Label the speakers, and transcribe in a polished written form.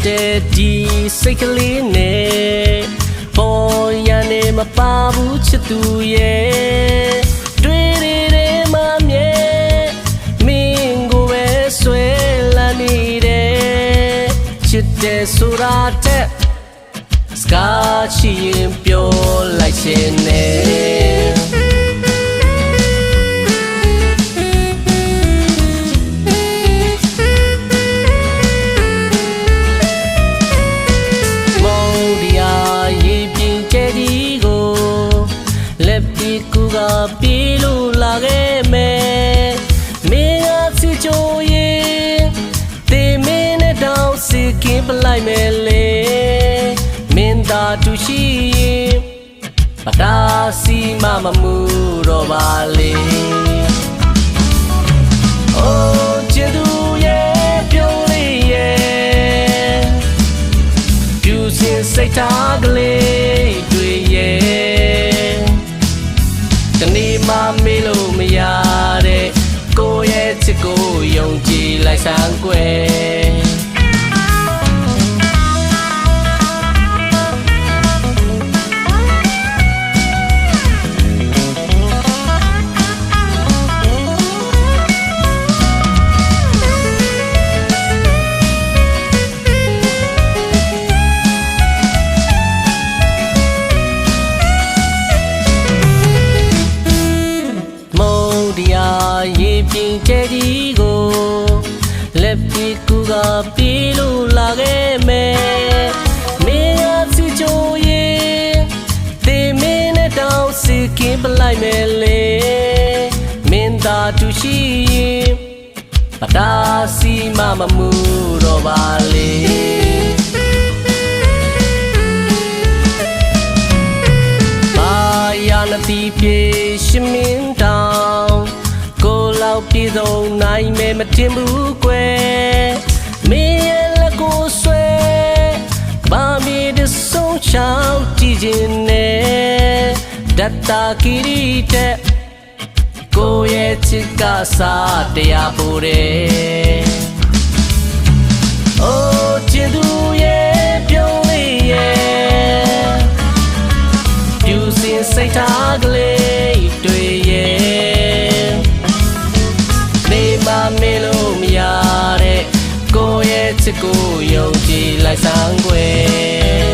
Speaker 1: တဲ့ဒီစိတ်ကလေးနဲ့ပေါ်ရနေမပါဘူးချစ်သူရဲ့တွေ့တဲ့မမြဲမင်းကိုပဲဆွဲလာနေတယ်ချစ်တဲ့ဆိုတာတဲ့စကားချင်ပြောလိုက်ခြင်းနဲ့ပြေလို့လာခဲ့မယ်မင်းကစီချိုရင်တေမင်းနဲ့တောင်စီကင်းပလိုက်မယ်လေမင်းသာတူရှိရင်ပတာစီမမမှုတော့ပါလေအိုးချစ်သူရဲ့ပြုံးလေးရဲ့ပြူစင်စိတ်ထားကလေးတွေ့ရဲ့နေမမေးလို့မရတဲ့ကိုရဲ့ချစ်ကိုယုံကြည်လိုက်စမ်းကွယ်ရေပြင်းကျဲကြီးကိုလက်ပြေကူကပြေးလို့လာခဲ့မယ်မင်းရစီချိုရင်တေမင်းနဲ့တောင်စီကင်းပလိုက်မယ်လေမင်းသာတူရှိရင်ပတာစီမမမှုတော့ပါလေဘာရနတိပြေရှင်မင်းတောင်ပြေဆုံးနိုင်မယ်မတင်ဘူးကွယ်မင်းရဲ့လက်ကိုဆွဲဘာမီတဆုံးချောင်းကြည့်ခြင်းနဲ့ဒတ်တာကီရီတဲ့ကိုရဲ့ချစ်ကစားတရားပို့တယ်အိုးချစ်သူရဲ့ပြုံးလေးရဲ့ပြူစင်စိတ်ထားကလေးတွေ့ရဲ့မေးလို့မရတဲ့ကိုရဲ့ချစ်ကိုယုံကြည်လိုက်စမ်းကွယ်